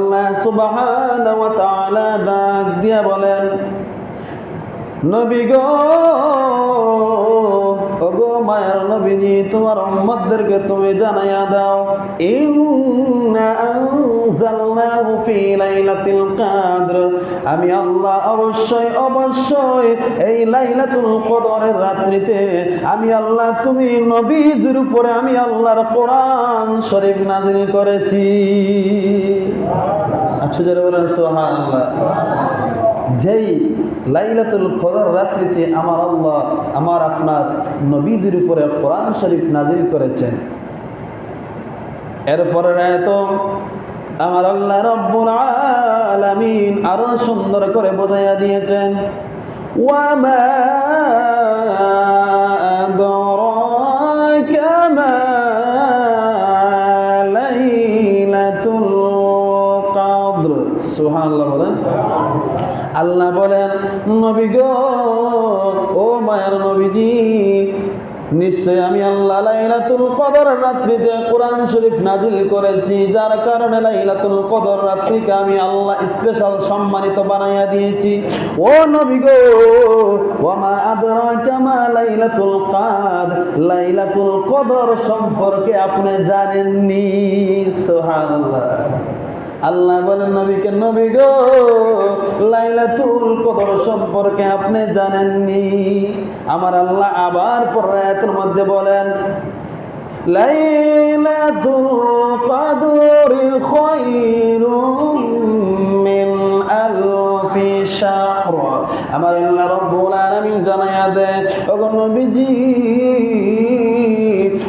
আল্লাহ সুবহানাহু ওয়া তাআলা ডাক দিয়া বলেন, নবী গো, ওগো মায়ের নবীজি, তোমার উম্মতদেরকে তুমি জানাইয়া দাও, ইন্না আনজালনাহু ফি লাইলাতুল কদর, আমি আল্লাহ অবশ্যই এই লাইলাতুল কদরের রাত্রিতে আমি আল্লাহ তুমি নবীর উপরে আমি আল্লাহর কোরআন শরীফ নাযিল করেছি। আচ্ছা, যারা বলেন সুবহানাল্লাহ। যেই লাইলাতুল কদর রাত্রিতে আমার আল্লাহ আমার আপনার নবীর উপরে কোরআন শরীফ নাযিল করেছেন। এরপরে তো আমার আল্লাহ রব্বুল আলামিন আরো সুন্দর করে বোঝাইয়া দিয়েছেন, ওয়া মা আদরাকা মা লাইলাতুল কদর। সুবহানাল্লাহ বলেন। আল্লাহ বলেন, নবী গো, ও মায়ের নবীজি, নিশ্চয় আমি আল্লাহ লাইলাতুল কদর রাত্রিতে কোরআন শরীফ নাযিল করেছি, যার কারণে লাইলাতুল কদর রাত্রিকে আমি আল্লাহ স্পেশাল সম্মানিত বানাইয়া দিয়েছি। ও নবী গো, ওয়া মা আদরাকা মা লাইলাতুল কদর, লাইলাতুল কদর সম্পর্কে আপনি জানেননি। সুবহানাল্লাহ। আল্লাহ বলেন নবীকে, নবী গো, লাইলাতুল কদর সম্পর্কে আপনি জানেননি। আমার আল্লাহ আবার পরের আয়াতের মধ্যে বলেন, লাইলাতুল কদরি খায়রুম মিন আলফি শাহর। আমার আল্লাহ রব্বুল আলামিন জানায়া দেয়, ওগো নবীজি,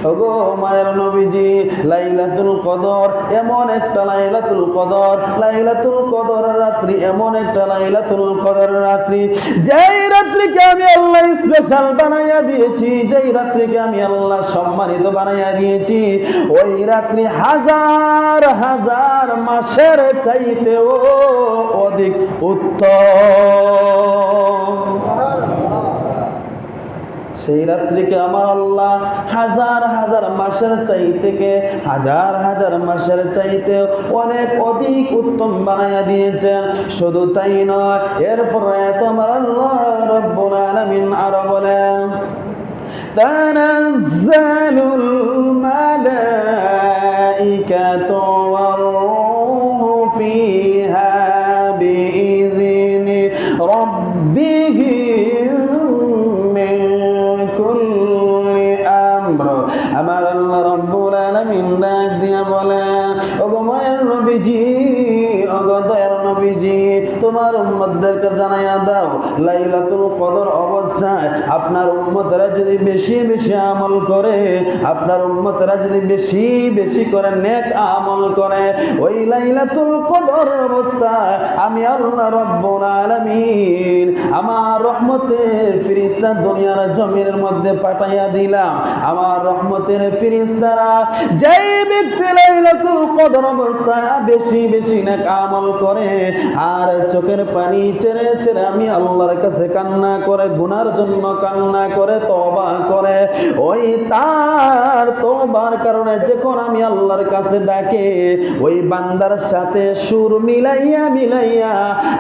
ওগো মায়ের নবীজি, লাইলাতুল কদর এমন একটা লাইলাতুল কদর, লাইলাতুল কদর রাত্রি এমন একটা লাইলাতুল কদর রাত্রি, যেই রাত্রিকে আমি আল্লাহ স্পেশাল বানাইয়া দিয়েছি, যেই রাত্রিকে আমি আল্লাহ সম্মানিত বানাইয়া দিয়েছি, ওই রাত্রি হাজার হাজার মাসের চাইতেও অধিক উত্তম। সেই রাত্রিকে আমার আল্লাহ হাজার হাজার মাসের চাইতে হাজার হাজার মাসের চাইতে অনেক অধিক উত্তম বানাইয়া দিয়েছেন। শুধু তাই নয়, এরপরে আমার আল্লাহ রব্বুল আলামিন আরো বলেন, তানাজ্জালুল মালাইকাতু ওয়ার রূহু ফিহা বিইذনি রাব্বিহিম মিন কুল্লি আমর। আমার আল্লাহ রব্বুল আলামিন ডাক দিয়া বলেন, ওগো মায়ের নবীজি, ওগো দয়ার নবীজি, তোমার উম্মতদেরকে জানাইয়া দাও, লাইলাতুল কদর অবস্থায় আপনার উম্মতরা যদি বেশি বেশি আমল করে, আপনার উম্মতরা যদি বেশি বেশি করে নেক আমল করে, ওই লাইলাতুল কদর অবস্থায় আমি আল্লাহ রব্বুল আলামিন আমার রহমতের ফেরেশতা দুনিয়ার জমিনের মধ্যে পাঠাইয়া দিলাম। আমার রহমতের ফেরেশতারা যেই ব্যক্তি লাইলাতুল কদর অবস্থায় বেশি বেশি নেক আমল করে আর চোখের পানি ছেড়ে ছেড়ে আমি আল্লাহর কাছে কান্না করে, গুনার জন্য কান্না করে, তওবা করে, ওই তার তওবার কারণে যখন আমি আল্লাহর কাছে ডাকে, ওই বান্দার সাথে সুর মিলাইয়া মিলাইয়া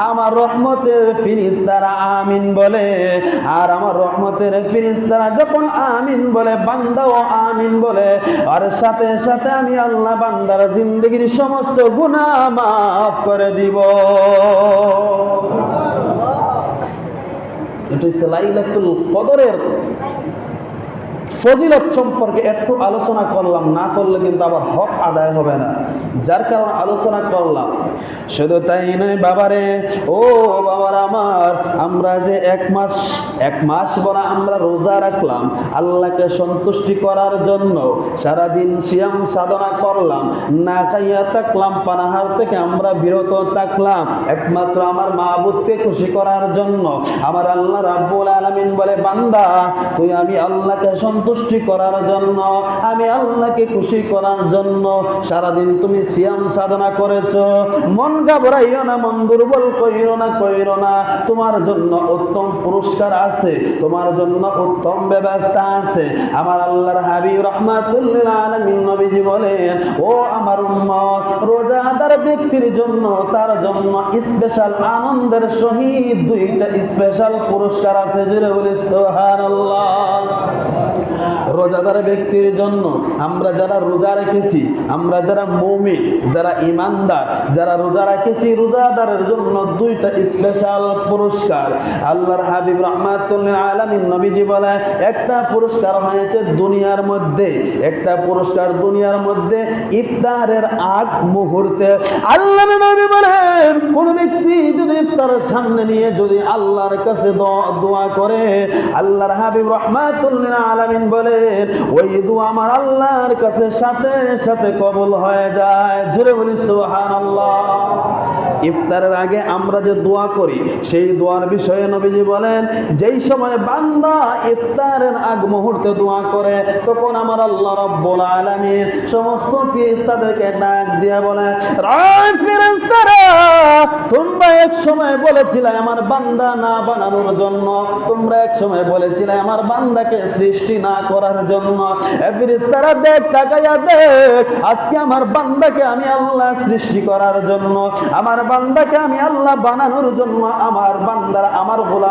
আমার রহমতের ফেরেশতারা আমিন বলে। আর আমার রহমতের ফেরেশতারা যখন আমিন বলে, বান্দাও আমিন বলে, আর সাথে সাথে আমি আল্লাহ বান্দার জিন্দেগীর সমস্ত গুনাহ মাফ করে দিব। এটা হচ্ছে লাইলাতুল কদরের ফজিলত সম্পর্কে একটু আলোচনা করলাম, না করলে কিন্তু আবার হক আদায় হবে না, যার কারণে আলোচনা করলাম। শুধু তাই নয় বাবারে, ও বাবার আমার, আমরা যে এক মাস বলা আমরা রোজা রাখলাম আল্লাহকে সন্তুষ্টি করার জন্য, সারাদিন সিয়াম সাধনা করলাম, না খাইয়া থাকলাম, পানাহার থেকে আমরা বিরত থাকলাম একমাত্র আমার মাবুদকে খুশি করার জন্য। আমার আল্লাহ রাব্বুল আলামিন বলে, বান্দা তুই আমি আল্লাহকে সন্তুষ্টি করার জন্য, আমি আল্লাহকে খুশি করার জন্য সারাদিন তুমি সিয়াম সাধনা করেছো। মন ঘাবড়াইও না, মন দুর্বল কইরো না, তোমার জন্য উত্তম পুরস্কার আছে, তোমার জন্য উত্তম ব্যবস্থা আছে। আমার আল্লাহর হাবিব রাহমাতুল লিল আলামিন নবীজি বলেন, ও আমার উম্মত, রোজাদার ব্যক্তির জন্য, তার জন্য স্পেশাল আনন্দের সহিত দুইটা স্পেশাল পুরস্কার আছে। জুড়ে বলি সুবহানাল্লাহ। রোজাদার ব্যক্তির জন্য, আমরা যারা রোজা রেখেছি, আমরা যারা মুমিন, যারা ঈমানদার, যারা রোজা রেখেছি, রোজাদারের জন্য দুইটা স্পেশাল পুরস্কার। আল্লাহর হাবিব রাহমাতুল লিল আলামিন নবীজি বলেন, একটা পুরস্কার হয়েছে দুনিয়ার মধ্যে, একটা পুরস্কার দুনিয়ার মধ্যে ইফতারের আগ মুহূর্তে। আল্লাহর নবী বলেন, কোন ব্যক্তি যদি ইফতারের সামনে নিয়ে যদি আল্লাহর কাছে দোয়া করে, আল্লাহর হাবিব রাহমাতুল লিল আলামিন বলেন, ওই দোয়া আমার আল্লাহর কাছে সাথে সাথে কবুল হয়ে যায়। জোরে বলি সুবহানাল্লাহ। ইফতারের আগে আমরা যে দোয়া করি, সেই দোয়ার বিষয়ে নবীজি বলেন, যেই সময় বান্দা ইফতারের আগ মুহূর্তে দোয়া করে, তখন আমার আল্লাহ রাব্বুল আলামিন সমস্ত ফেরেশতাদেরকে ডাক দিয়ে বলে, রায় ফেরেশতারা, তোমরা এক সময় বলেছিলে আমার বান্দা না বানানোর জন্য, তোমরা এক সময় বলেছিলে আমার বান্দাকে সৃষ্টি না করার জন্য। ফেরেশতারা দেখ, তাকায়া দেখ, আজকে আমার বান্দাকে আমি আল্লাহ সৃষ্টি করার জন্য, আমার বান্দাকে আমি আল্লাহ বানানোর জন্য, আমার বান্দারা, আমার গোলাম